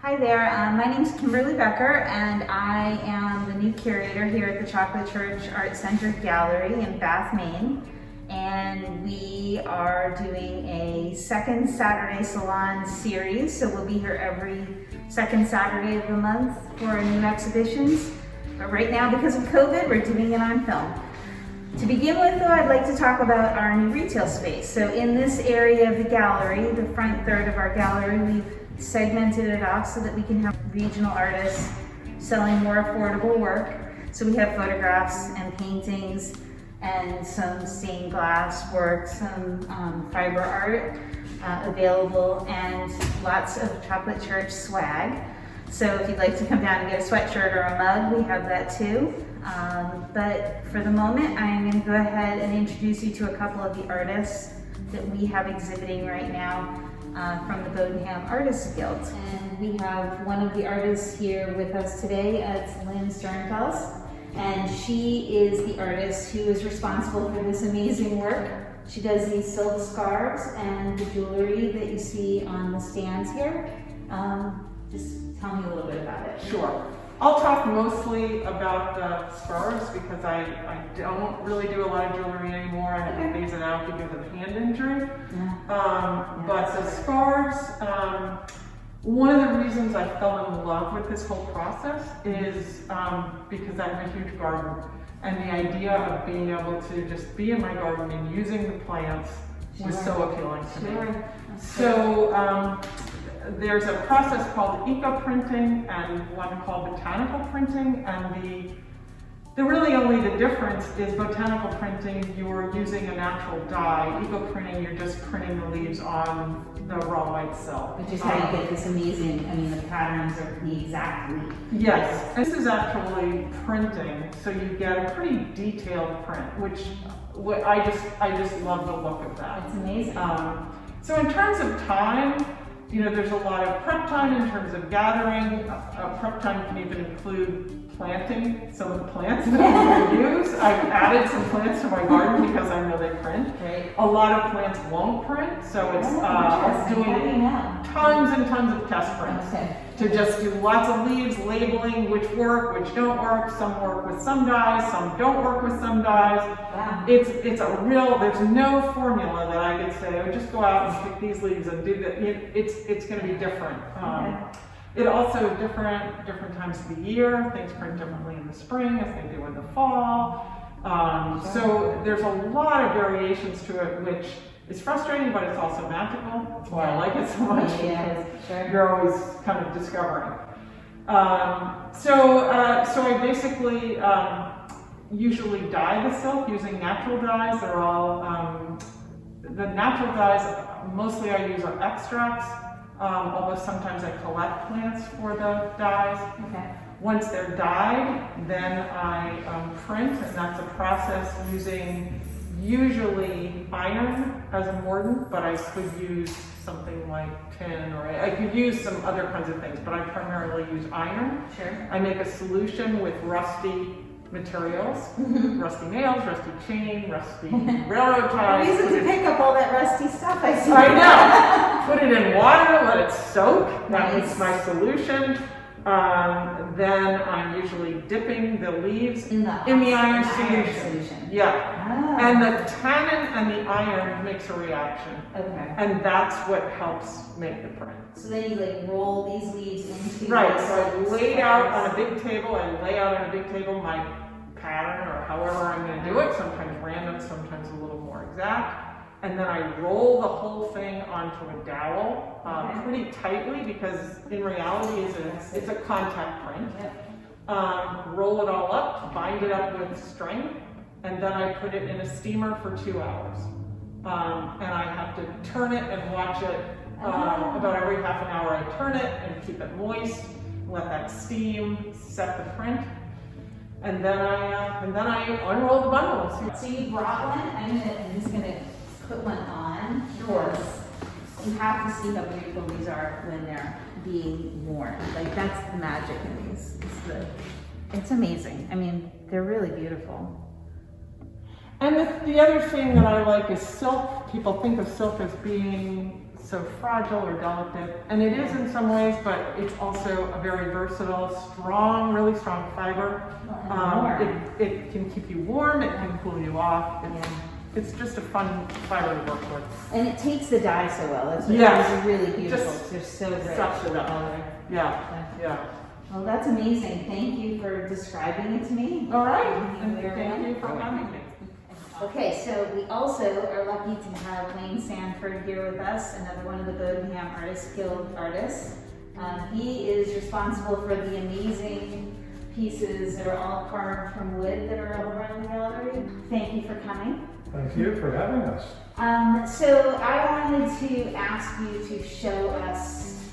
Hi there, my name is Kimberly Becker and I am the new curator here at the Chocolate Church Art Center Gallery in Bath, Maine. And we are doing a second Saturday salon series, so we'll be here every second Saturday of the month for new exhibitions. But right now, because of COVID, we're doing it on film. To begin with though, I'd like to talk about our new retail space. So in this area of the gallery, the front third of our gallery, we've segmented it off so that we can have regional artists selling more affordable work. So we have photographs and paintings and some stained glass work, some fiber art available, and lots of Chocolate Church swag. So if you'd like to come down and get a sweatshirt or a mug, we have that too. But for the moment, I'm going to go ahead and introduce you to a couple of the artists that we have exhibiting right now from the Bowdoinham Artists Guild. And we have one of the artists here with us today. It's Lynn Sternfels. And she is the artist who is responsible for this amazing work. She does these silk scarves and the jewelry that you see on the stands here. Just tell me a little bit about it. Sure. I'll talk mostly about the scarves because I don't really do a lot of jewelry anymore. I had to phase it out because of hand injury. But the scarves, one of the reasons I fell in love with this whole process is because I have a huge garden, and the idea of being able to just be in my garden and using the plants was so appealing to me. So there's a process called eco-printing and one called botanical printing, and the really only the difference is botanical printing, you're using a natural dye. Eco-printing, you're just printing the leaves on the raw white silk. Which is how you get this amazing, the patterns are the exact leaf. Yes, this is actually printing, so you get a pretty detailed print, which I just love the look of that. It's amazing. So in terms of time, there's a lot of prep time in terms of gathering. Prep time can even include planting some of the plants that I'm going to use. I've added some plants to my garden because I know they print. Right. A lot of plants won't print, so it's doing tons and tons of test prints to just do lots of leaves, labeling which work, which don't work. Some work with some dyes, some don't work with some dyes. Wow. It's a real, there's no formula that I could say, oh, just go out and pick these leaves and do that. It's going to be different. It also different times of the year. Things print differently in the spring as they do in the fall. So there's a lot of variations to it, which is frustrating, but it's also magical. That's why I like it so much, because you're always kind of discovering. So I basically usually dye the silk using natural dyes. They're all, the natural dyes, mostly I use are extracts, although sometimes I collect plants for the dyes. Once they're dyed, then I print, and that's a process using usually iron as a mordant, but I could use something like tin, or I could use some other kinds of things, but I primarily use iron. I make a solution with rusty materials, rusty nails, rusty chain, rusty railroad ties. Reason to pick up all that rusty stuff I see. I know. Put it in water, let it soak. That's my solution. Then I'm usually dipping the leaves in the iron solution. And the tannin and the iron makes a reaction. And that's what helps make the print. So then you roll these leaves into so I lay out on a big table. My pattern, or however I'm going to do it. Sometimes random, sometimes a little more exact. And then I roll the whole thing onto a dowel pretty tightly, because in reality it's a contact print. Roll it all up, bind it up with string, and then I put it in a steamer for 2 hours. And I have to turn it and watch it about every half an hour. I turn it and keep it moist, let that steam set the print. And then I unroll the bundle. So you brought one. I'm just gonna put one on. Sure. You have to see how beautiful these are when they're being worn. That's the magic in these. It's amazing. They're really beautiful. And the other thing that I like is silk. People think of silk as being so fragile or delicate, and it is in some ways, but it's also a very versatile, strong, really strong fiber. It can keep you warm, it can cool you off. It's just a fun fiber to work with. And it takes the dye so well. It's really beautiful. They're so rich. Sucks it up. Yeah. Well, that's amazing. Thank you for describing it to me. All right. Thank you for having me. Okay, so we also are lucky to have Lynn Sternfels here with us, another one of the Bowdoinham Guild artists. He is responsible for the amazing pieces that are all carved from wood that are over in the gallery. Thank you for coming. Thank you for having us. So I wanted to ask you to show us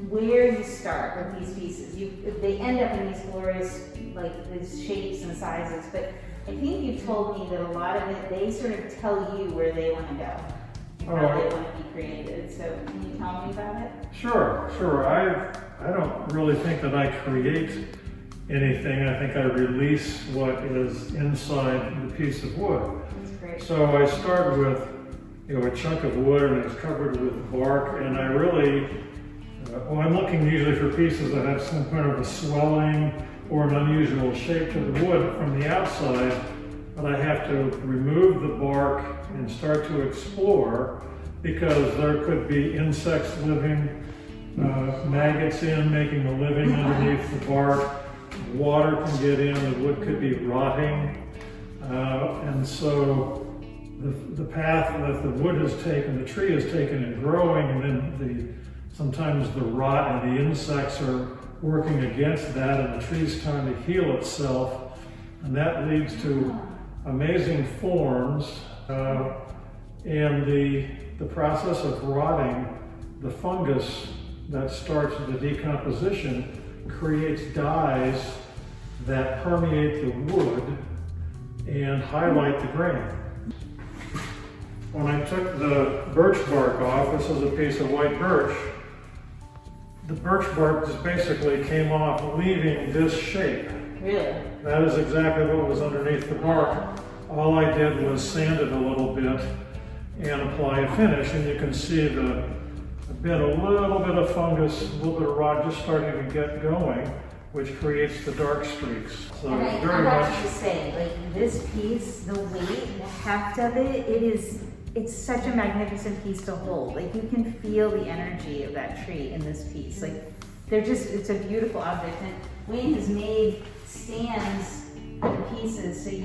where you start with these pieces. They end up in these glorious, like, these shapes and sizes, but I think you told me that a lot of it, they sort of tell you where they want to go, how they want to be created. So can you tell me about it? Sure. I don't really think that I create anything. I think I release what is inside the piece of wood. That's great. So I start with, a chunk of wood and it's covered with bark, and I really, I'm looking usually for pieces that have some kind of a swelling or an unusual shape to the wood from the outside, but I have to remove the bark and start to explore, because there could be insects living, maggots making a living underneath the bark. Water can get in, the wood could be rotting, and so the path that the wood has taken, the tree has taken in growing, and then sometimes the rot and the insects are working against that, and the tree's trying to heal itself, and that leads to amazing forms. And the process of rotting, the fungus that starts the decomposition creates dyes that permeate the wood and highlight the grain. When I took the birch bark off, this is a piece of white birch, the birch bark just basically came off, leaving this shape. Really? That is exactly what was underneath the bark. All I did was sand it a little bit and apply a finish, and you can see a little bit of fungus, a little bit of rot just starting to get going, which creates the dark streaks. So and I have to say, like, this piece, the weight, the heft of it, it's such a magnificent piece to hold. Like, you can feel the energy of that tree in this piece. Like, it's a beautiful object. And Wayne has made stands and pieces so you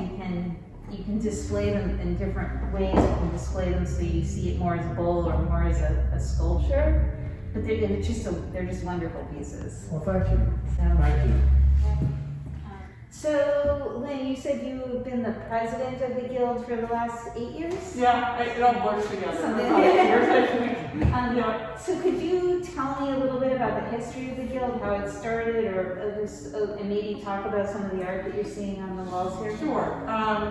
can display them in different ways. You can display them so you see it more as a bowl or more as a sculpture. But they're just wonderful pieces. Well, thank you. Thank you. So, Lynn, you said you've been the president of the guild for the last 8 years? Yeah, it all blurs together. So could you tell me a little bit about the history of the guild, how it started, and maybe talk about some of the art that you're seeing on the walls here? Sure.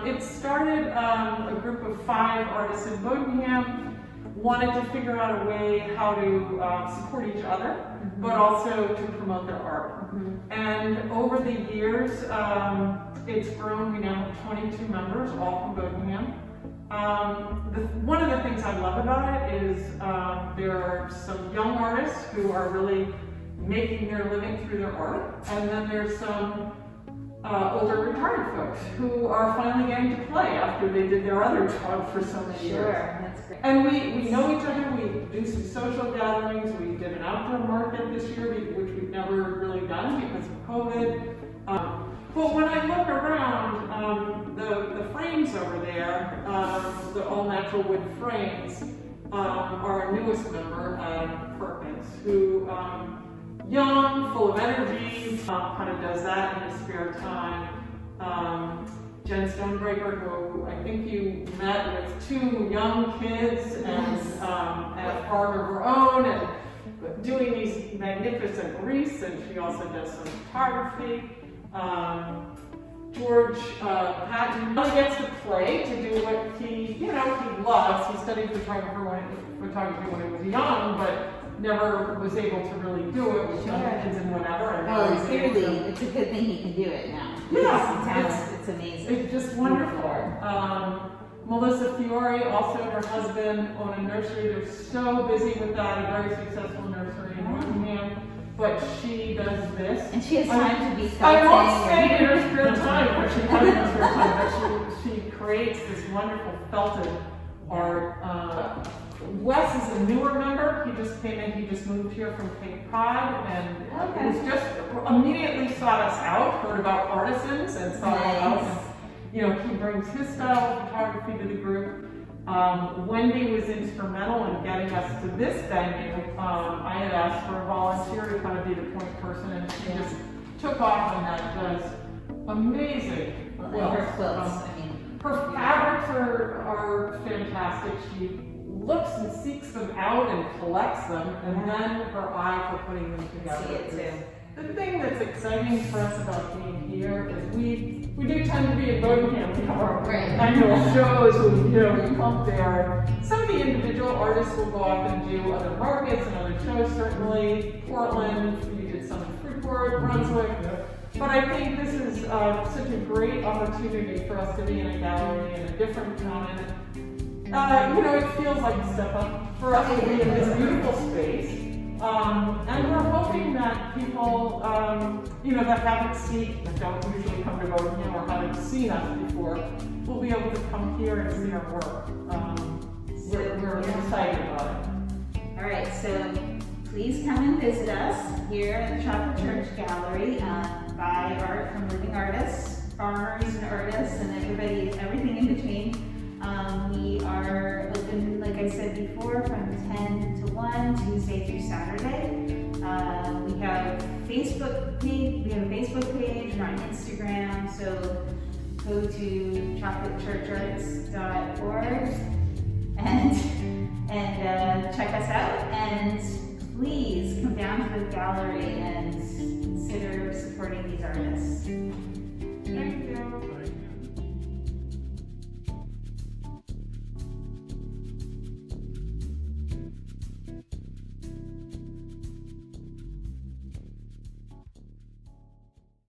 It started a group of 5 artists in Bowdoinham, wanted to figure out a way how to support each other, but also to promote their art. And over the years, it's grown. We now have 22 members, all from Bowdoinham. One of the things I love about it is there are some young artists who are really making their living through their art, and then there's some older retired folks who are finally getting to play after they did their other job for so many years. Sure, that's great. And we know each other, we do some social gatherings, we did an outdoor market this year, which we've never really done because of COVID. But when I look around, the frames over there, the all natural wood frames, are our newest member, Perkins, who young, full of energy, kind of does that in his spare time. Jen Stonebraker, who I think you met with 2 young kids and a farm of her own, and doing these magnificent wreaths, and she also does some photography. George Patton really gets to play, to do what he loves. He studied photography when he was young, but never was able to really do it with young kids and whatever. And well, it's a good thing he can do it now. Yeah, it's amazing. It's just wonderful. Melissa Fiore, also and her husband, own a nursery. They're so busy with that, a very successful nursery in Bowdoinham. But she does this. And she has time to be I won't felting say in her spare time, but she has in her spare time. But she creates this wonderful felted art. Wes is a newer member. He just came in. He just moved here from Cape Cod, and was just immediately sought us out. Heard about artisans and sought us out. And, you know, he brings his style of photography to the group. Wendy was instrumental in getting us to this venue. I had asked for a volunteer to kind of be the point person, and she just took off on that. Does amazing her quilts. Her fabrics are fantastic. She looks and seeks them out and collects them, and then her eye for putting them together. See it too. The thing that's exciting for us about being here is we do tend to be in Bowdoinham. We have our annual shows. We come there. Some of the individual artists will go off and do other markets and other shows. Certainly, Portland. We did some in Freeport, Brunswick. But I think this is such a great opportunity for us to be in a gallery in a different town. You know, it feels like a step up for us to be in this beautiful space. And we're hoping that people, you know, that haven't seen, that don't usually come to Bowdoinham or haven't seen us before, will be able to come here and see our work. We're excited about it. All right, so please come and visit us here at the Chocolate Church Gallery. Buy art from living artists, farmers and artists, and everything in between. We are open, like I said before, from 10 to 1, Tuesday through Saturday. We have a Facebook page, we're on Instagram, so go to chocolatechurcharts.org and check us out, and please come down to the gallery and consider supporting these artists.